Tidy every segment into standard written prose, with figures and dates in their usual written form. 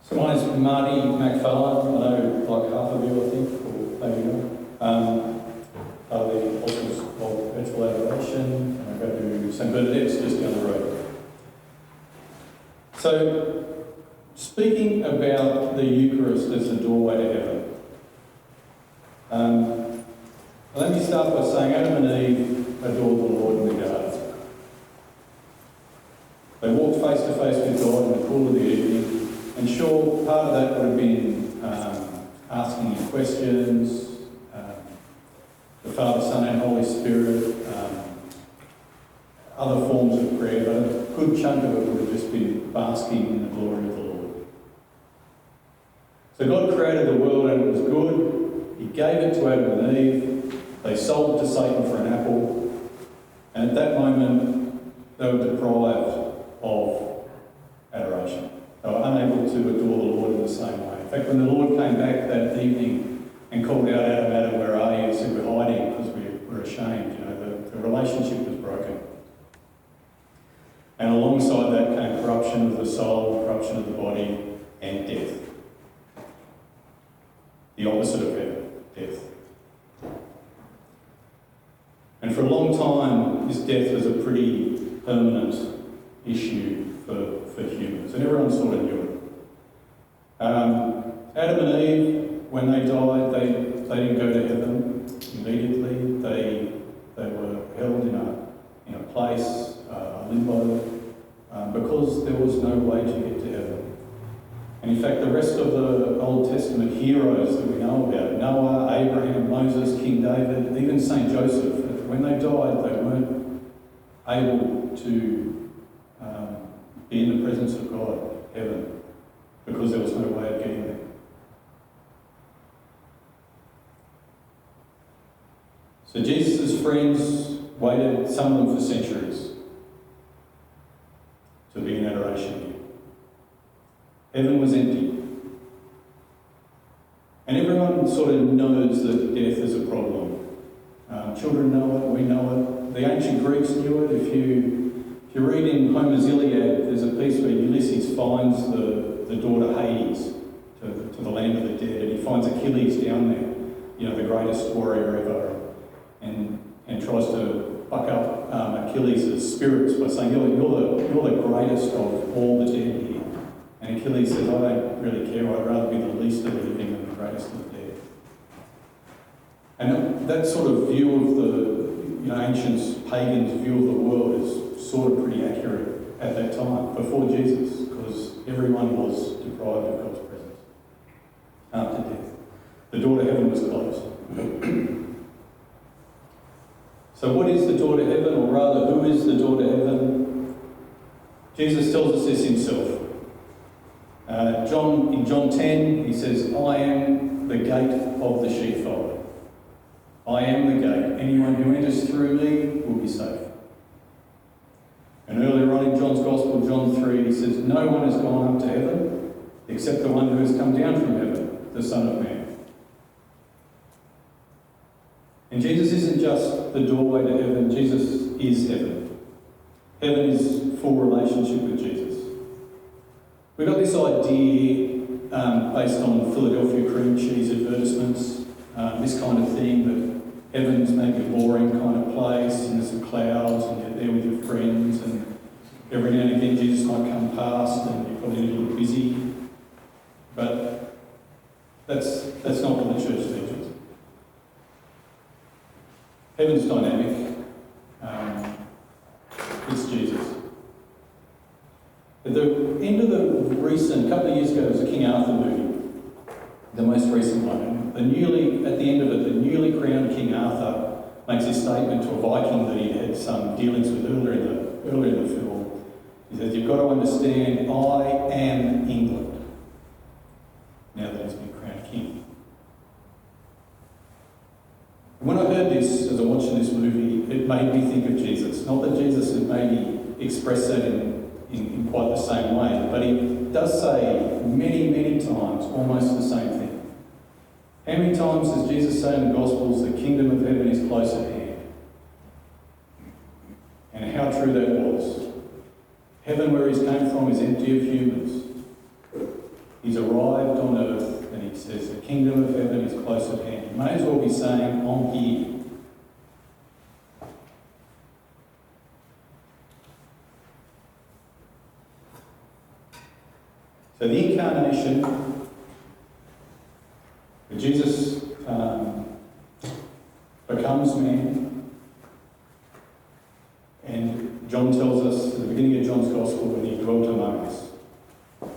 So my name's Marty, MacFarlane. I know like half of you, I think, or maybe not. The Apostles of Virtual Adoration, and I go to St Bernadette's just down the road. So, speaking about the Eucharist as the doorway to heaven, let me start by saying Adam and Eve adored the Lord in the garden. They walked face to face with God in the cool of the evening. And sure, part of that would have been asking him questions, the Father, Son and Holy Spirit, other forms of prayer, but a good chunk of it would have just been basking in the glory of the Lord. So God created the world and it was good. He gave it to Adam and Eve. They sold it to Satan for an apple. And at that moment, they were deprived of adoration. They were unable to adore the Lord in the same way. In fact, when the Lord came back that evening and called out, Adam, Adam, where are you? And said, we're hiding because we're ashamed. You know, the relationship was broken. And alongside that came corruption of the soul, corruption of the body, and death. The opposite of heaven, death. And for a long time, this death was a pretty permanent issue for humans, and everyone sort of knew it. Adam and Eve, when they died, they didn't go to heaven immediately. They were held in a place, limbo, because there was no way to get to heaven. And in fact, the rest of the Old Testament heroes that we know about, Noah, Abraham, Moses, King David, even Saint Joseph, when they died, they weren't able to be in the presence of God, heaven, because there was no way of getting there. So Jesus' friends waited, some of them for centuries, to be in adoration here. Heaven was empty. And everyone sort of knows that death is a problem. Children know it, we know it. The ancient Greeks knew it. If you read in Homer's Iliad, there's a piece where Ulysses finds the door to Hades, to the land of the dead, and he finds Achilles down there, you know, the greatest warrior ever, and tries to buck up Achilles' spirits by saying, you're the greatest of all the dead here. And Achilles says, I don't really care, I'd rather be the least of the living than the greatest of the dead. And that sort of view of the ancient pagans' view of the world is sort of pretty accurate at that time, before Jesus, because everyone was deprived of God's presence after death. The door to heaven was closed. So what is the door to heaven, or rather, who is the door to heaven? Jesus tells us this himself. In John 10, he says, I am the gate of the sheepfold. I am the gate. Anyone who enters through me will be safe. And earlier on in John's Gospel, John 3, he says, no one has gone up to heaven except the one who has come down from heaven, the Son of Man. And Jesus isn't just the doorway to heaven, Jesus is heaven. Heaven is full relationship with Jesus. We've got this idea based on Philadelphia cream cheese advertisements, this kind of thing, that heaven's maybe a boring kind of place, and there's some clouds, and you're there with your friends, and every now and again Jesus might come past, and you're probably a little busy. But that's not what the church teaches. Heaven's dynamic. It's Jesus. At the end of a couple of years ago, there was a King Arthur movie, the most recent one. At the end of it, the newly crowned King Arthur makes a statement to a Viking that he had some dealings with earlier in the film. He says, you've got to understand, I am England, now that he's been crowned king. And when I heard this, as I watched this movie, it made me think of Jesus. Not that Jesus had maybe expressed that in quite the same way, but he does say many, many times almost the same thing. How many times does Jesus say in the Gospels, the kingdom of heaven is close at hand? And how true that was. Heaven, where he's came from, is empty of humans. He's arrived on earth and he says the kingdom of heaven is close at hand. He may as well be saying, I'm here. So the incarnation, where Jesus becomes man, and John tells us at the beginning of John's Gospel when he dwelt among us,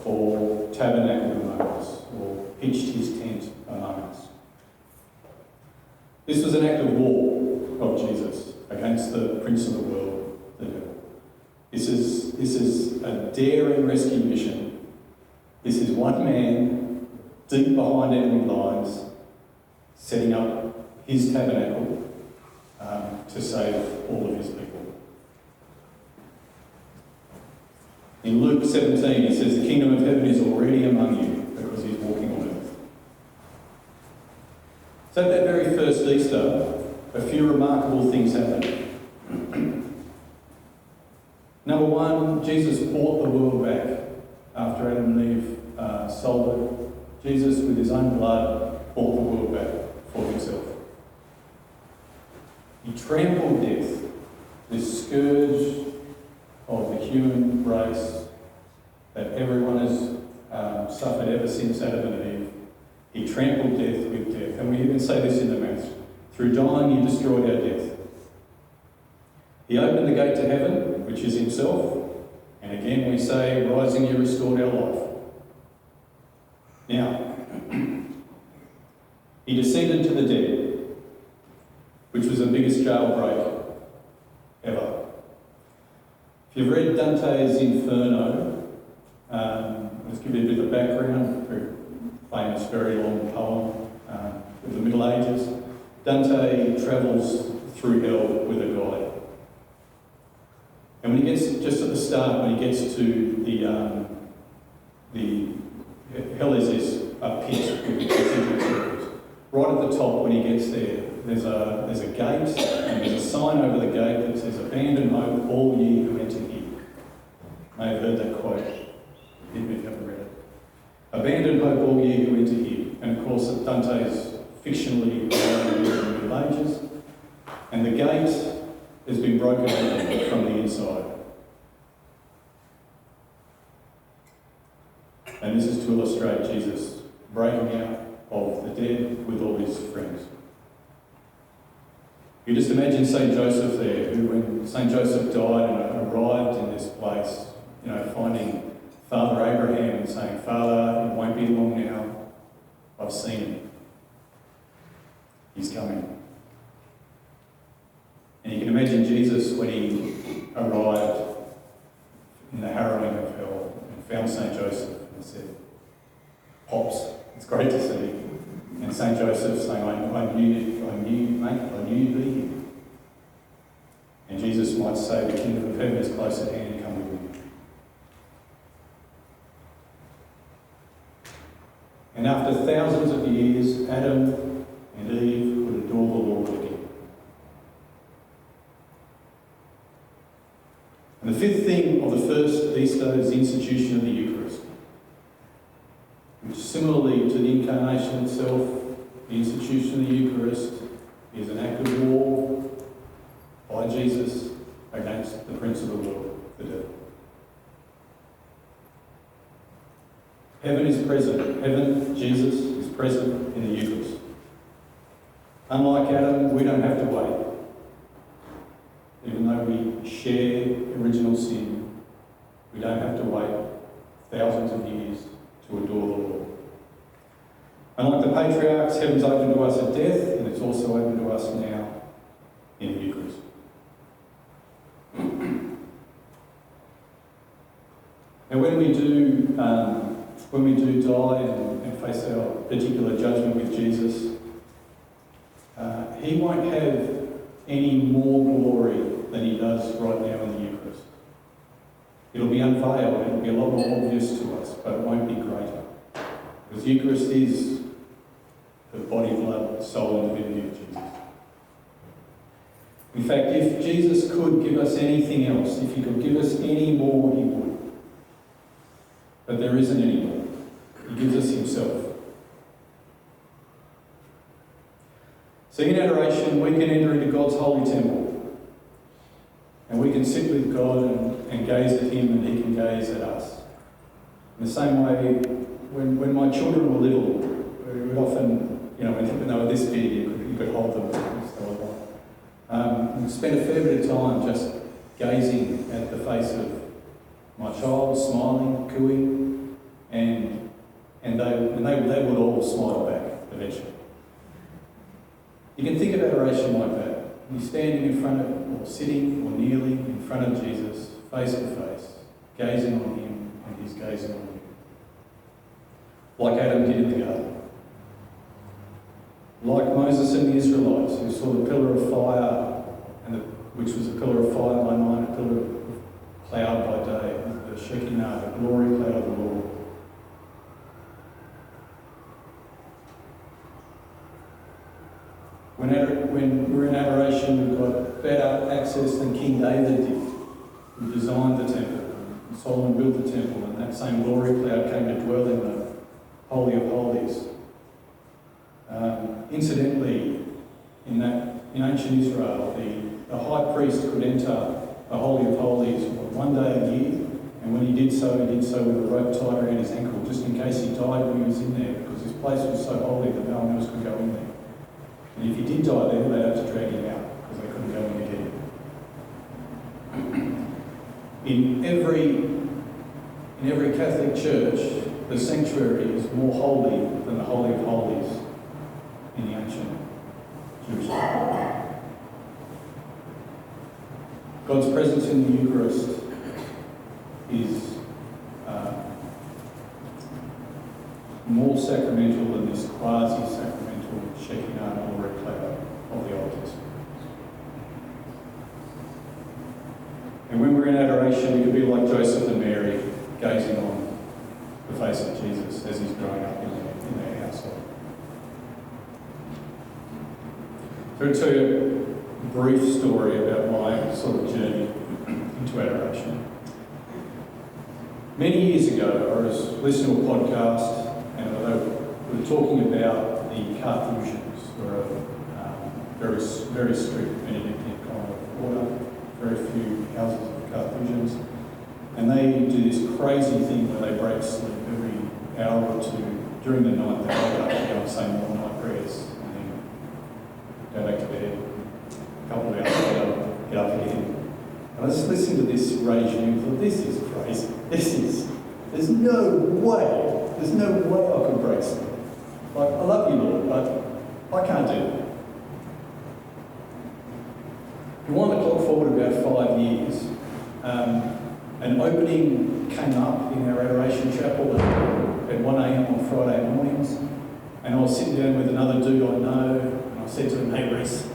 or tabernacled among us, or pitched his tent among us. This was an act of war of Jesus against the prince of the world, the devil. This is a daring rescue mission. This is one man deep behind enemy lines setting up his tabernacle to save all of his people. In Luke 17, he says, the kingdom of heaven is already among you, because he's walking on earth. So at that very first Easter, a few remarkable things happened. Number one, Jesus bought the world back after Adam and Eve sold it. Jesus, with his own blood, bought the world back for himself. He trampled death, this scourge of the human race that everyone has suffered ever since Adam and Eve. He trampled death with death. And we even say this in the Mass. Through dying, he destroyed our death. He opened the gate to heaven, which is himself. And again we say, rising, he restored our life. Now, he descended to the dead, which was the biggest jailbreak ever. If you've read Dante's Inferno, let's give you a bit of background, very famous, very long poem of the Middle Ages. Dante travels through hell with a guide. And when he gets, just at the start, when he gets to the hell is this pit with concentric circles. Right at the top, when he gets there, there's a gate, and there's a sign over the gate that says, "Abandon hope, all ye who enter here." You may have heard that quote, even if you haven't read it. Abandon hope, all ye who enter here. And of course, Dante is fictionally alive in the Middle Ages, and the gate has been broken open from the inside. And this is to illustrate Jesus breaking out of the dead with all his friends. You just imagine St. Joseph there, who when St. Joseph died and arrived in this place, finding Father Abraham and saying, "Father, it won't be long now, I've seen him. He's coming." And you can imagine Jesus when he arrived in the harrowing of hell and found St. Joseph and said, "Pops, it's great to see you." And St. Joseph saying, I knew you'd be here. And Jesus might say, "The kingdom of heaven is close at hand, come with me." And after thousands of years, Adam and Eve would adore the Lord again. And the fifth thing of the first Easter is the institution of the Eucharist, which similarly to the incarnation itself, the institution of the Eucharist is an act of war by Jesus against the prince of the world, the devil. Heaven is present. Heaven, Jesus, is present in the Eucharist. Unlike Adam, we don't have to wait. Even though we share original sin, we don't have to wait thousands of years to adore the Lord. Unlike the patriarchs, heaven's open to us at death, and it's also open to us now in the Eucharist. And when we do die and face our particular judgment with Jesus, he won't have any more glory than he does right now in the Eucharist. It'll be unveiled, it'll be a lot more obvious to us, but it won't be greater. Because Eucharist is the body, blood, soul and divinity of Jesus. In fact, if Jesus could give us anything else, if he could give us any more, he would. But there isn't any more. He So in adoration, we can enter into God's holy temple. And we can sit with God and gaze at him, and he can gaze at us. In the same way, when my children were little, we would often, when they were this big, you could hold them and stuff like that. We spent a fair bit of time just gazing at the face of my child, smiling, cooing, and they would all smile back eventually. You can think of adoration like that. You're standing in front of, or sitting, or kneeling in front of Jesus, face to face, gazing on him, and he's gazing on you. Like Adam did in the garden. Like Moses and the Israelites, who saw the pillar of fire, which was a pillar of fire by night, a pillar of cloud by day, the Shekinah, the glory cloud of the Lord. When we're in adoration, we've got better access than King David did, who designed the temple. And Solomon built the temple, and that same glory cloud came to dwell in the Holy of Holies. Incidentally, in ancient Israel, the high priest could enter the Holy of Holies one day a year, and when he did so with a rope tied around his ankle, just in case he died when he was in there, because this place was so holy that no one else could go in there. And if he did die there, they'd have to drag him out because they couldn't go in again. In every Catholic church, the sanctuary is more holy than the Holy of Holies in the ancient Jewish church. God's presence in the Eucharist is more sacramental than this quasi-sacramental Shekinah glory cloud of the Old Testament. And when we're in adoration, we could be like Joseph and Mary, gazing on the face of Jesus as he's growing up in their household. So I'll tell you a brief story about my sort of journey into adoration. Many years ago, I was listening to a podcast, and we were talking about the Carthusians, who are a very strict Benedictine kind of order, very few houses of Carthusians, and they do this crazy thing where they break sleep every hour or two during the night. They wake up and go and say more night prayers, and then go back to bed. A couple of hours later, get up again. And I was listening to this regime and thought, this is crazy. There's no way I could break sleep. Like, I love you, Lord, but I can't do that. If you want to clock forward about 5 years, an opening came up in our adoration chapel at 1 a.m. on Friday mornings, and I was sitting down with another dude I know, and I said to him, hey, Reese, do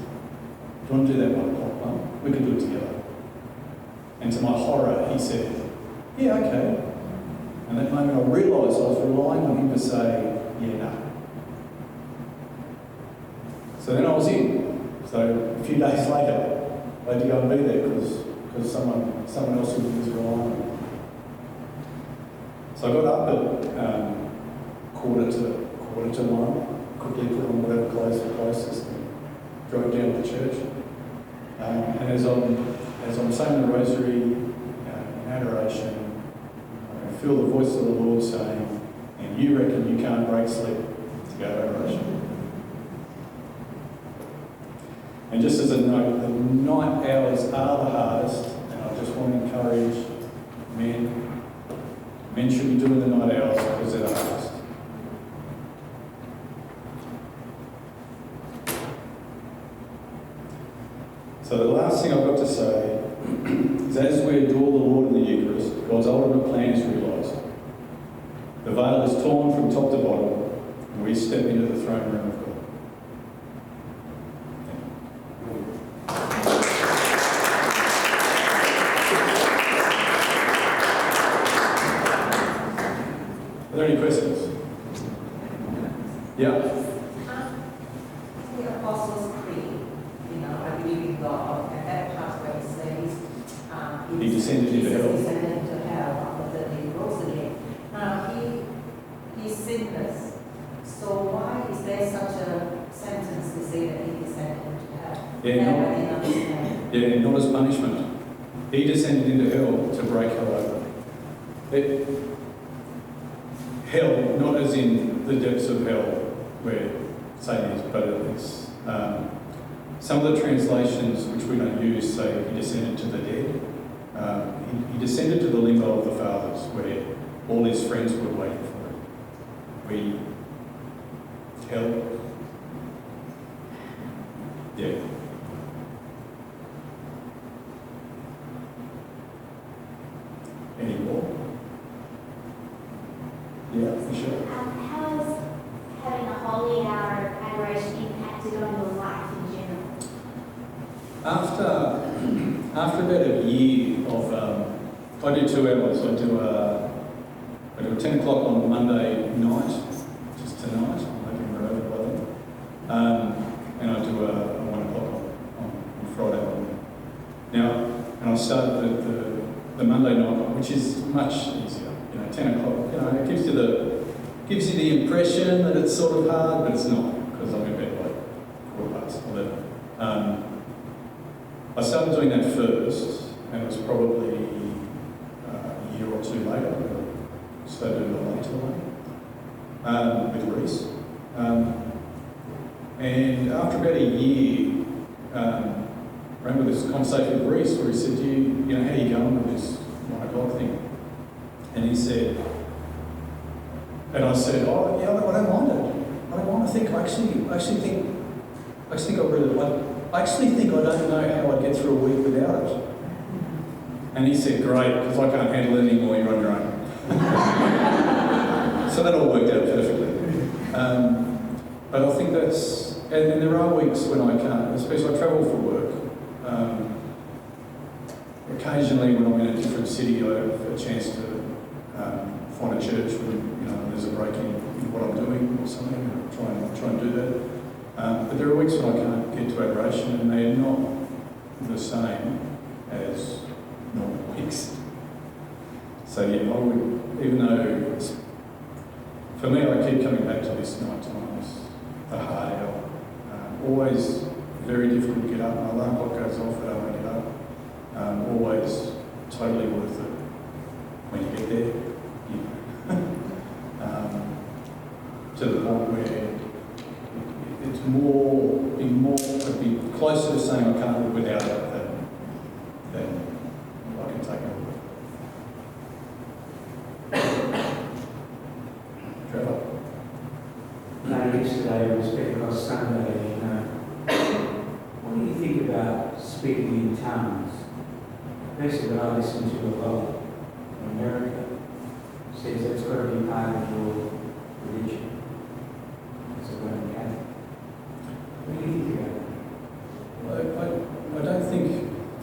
you want to do that 1 o'clock one? We can do it together. And to my horror, he said, yeah, okay. And that moment I realised I was relying on him to say, yeah, no. So then I was in. So a few days later, I had to go and be there because someone else was relying on me. So I got up at quarter to 1, quickly put on whatever clothes were closest, and drove down to the church. And as I'm saying the rosary in adoration, I can feel the voice of the Lord saying, and you reckon you can't break sleep to go to adoration. And just as a note, the night hours are the hardest, and I just want to encourage men should be doing the night hours because they're the hardest. So the last thing I've got to say is as we adore the Lord in the Eucharist, God's ultimate plan is realised. The veil is torn from top to bottom, and we step into the throne room of God. Are there any questions? Yeah. The Apostles' Creed, I believe in God, and that part where it says He descended into hell. He descended into hell after that he rose again. Now, he's sinless. So why is there such a sentence is either he descended into hell. Yeah, not as punishment. He descended into hell to break hell open. Hell, not as in the depths of hell where Satan is, but it's some of the translations which we don't use say he descended to the dead. He descended to the limbo of the fathers where all his friends were waiting for him. Hell. Yeah. Any more? Yeah, for sure. How has having a holy hour of adoration impacted on your life in general? After about a year of, I do 2 hours. I do 10 o'clock on Monday night, just tonight. I'm hoping we're over by then. And I do a 1 o'clock on Friday morning. Now, and I started the Monday night, which is much easier. 10 o'clock. It gives you the impression that it's sort of hard, but it's not, because I'm in bed like 11. I started doing that first, and it was probably a year or two later. I started doing the later one with Reese. And after about a year, I remember this conversation with Reese where he said, how are you going with this 1 o'clock thing? And he said, and I said, I don't mind it. I don't mind. I actually think I don't know how I'd get through a week without it. And he said, great, because I can't handle it anymore, you're on your own. So that all worked out perfectly. But I think that's, and there are weeks when I can't, especially I travel for work. Occasionally when I'm in a different city, I have a chance to find a church when there's a break in what I'm doing or something, and try and do that. But there are weeks when I can't get to adoration, and they're not the same as normal weeks. So yeah, I would, even though for me, I keep coming back to this night time, the hard hour. Always very difficult to get up. My alarm clock goes off, I don't want to get up. Always totally worth it when you get there. To the point where it's it'd be closer to saying I can't live without it than I can take it. Trevor? Yesterday was Pentecost Sunday. What do you think about speaking in tongues? The person that I listen to a lot in America says that's got to be part of your religion. As a Roman Catholic. What do you think about that?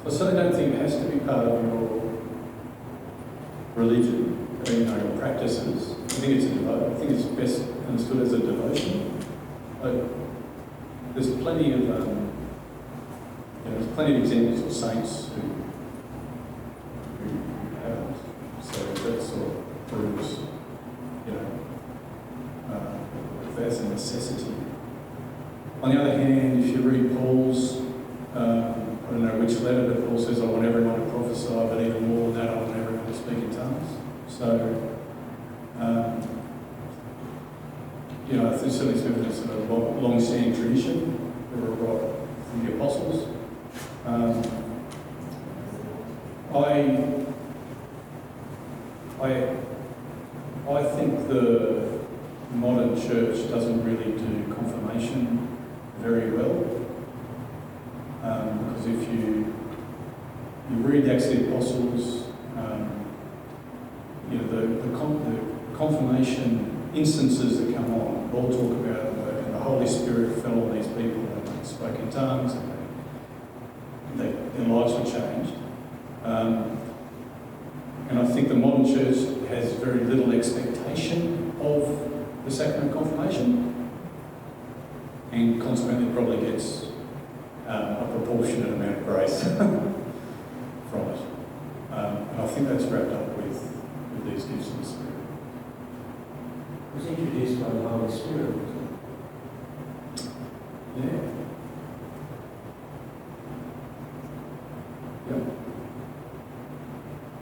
I certainly don't think it has to be part of your religion, or your practices. I think it's best understood as a devotion. There's plenty of examples of saints who haven't. So that sort of proves, that's a necessity. On the other hand, if you read Paul's, I don't know which letter, but Paul says, I want everyone to prophesy, but even more than that, I want everyone to speak in tongues. So, there's certainly been a sort of long-standing tradition that were brought from the apostles. I think the modern church doesn't really do confirmation very well, because if you read Acts of the Apostles, the confirmation instances that come on all talk about the Holy Spirit fell on these people and they spoke in tongues and their lives were changed. And I think the modern church has very little expectation of the sacrament of confirmation, and consequently probably gets a proportionate amount of grace from it. And I think that's wrapped up with these gifts of the Spirit. It was introduced by the Holy Spirit, wasn't Yeah. Yep.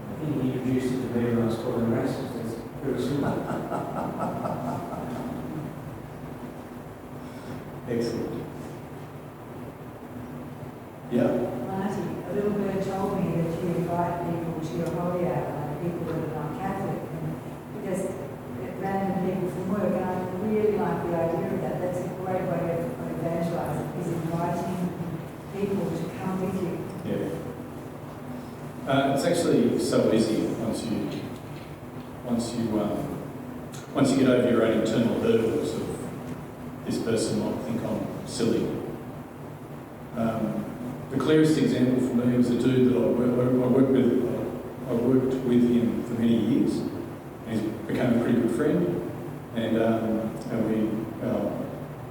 I think he introduced it to me when I was calling racist. It's pretty simple. Excellent. Yeah. Marty, a little bird told me that you invite people to your holy hour, like people that are not Catholic, and just random people from work, and I really like the idea of that. That's a great way of evangelizing, is inviting people to come with you. Yeah. It's actually so easy once you get over your own internal hurdles of this person might think I'm silly. The clearest example for me was a dude that I worked with. I worked with him for many years. He's become a pretty good friend, and I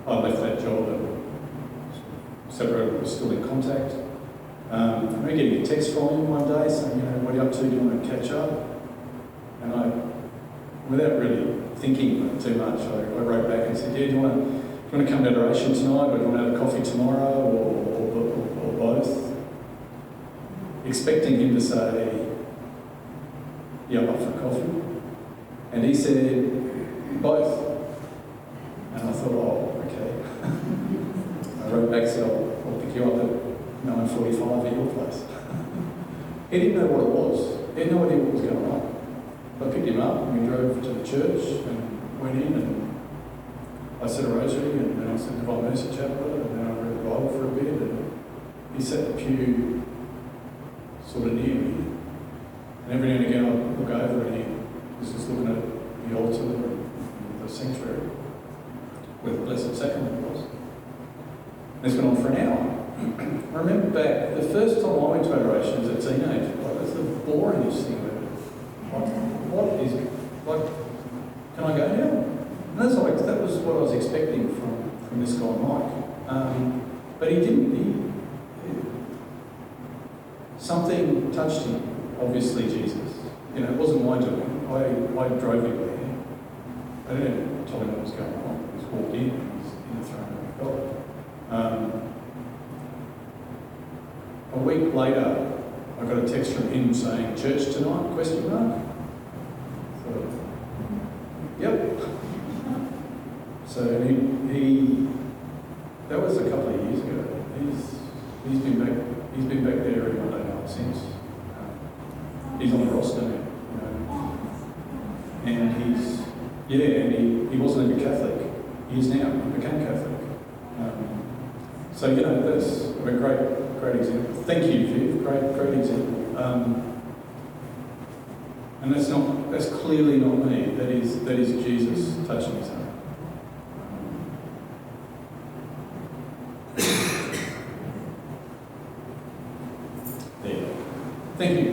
left that job and separated. We're still in contact. I remember getting a text from him one day saying, what are you up to? Do you want to catch up? And I, without really thinking too much, I wrote back and said, do you want to come to adoration tonight, or do you want to have a coffee tomorrow, or both? Expecting him to say, yeah, I'm up for coffee. And he said, both. And I thought, oh, okay. I wrote back and said, I'll pick you up at 9:45 at your place. He didn't know what it was. He had no idea what was going on. I picked him up and we drove to the church and went in and I said a rosary and then I said the Divine Mercy Chaplet and then I read the Bible for a bit and he sat in the pew sort of near me. And every now and again I'd look over and he was just looking at the altar and the sanctuary where the Blessed Sacrament was. And this went on for an hour. I remember back, the first time I went to adoration as a teenager, it was the boringest thing ever. Can I go now? And that was what I was expecting from this guy, Mike. But he didn't. Something touched him, obviously Jesus. It wasn't my doing. I drove him there. I didn't tell him what was going on. He just walked in and he was in the throne room of God. A week later, I got a text from him saying, "Church tonight?" ? So, yep. So he that was a couple of years ago. He's been back there every Monday night since. He's on the roster now, and he wasn't even Catholic. He is now. He became Catholic. So that's a great example. Thank you, Viv. Great example. And that's clearly not me. That is Jesus touching his heart. There you go. Thank you.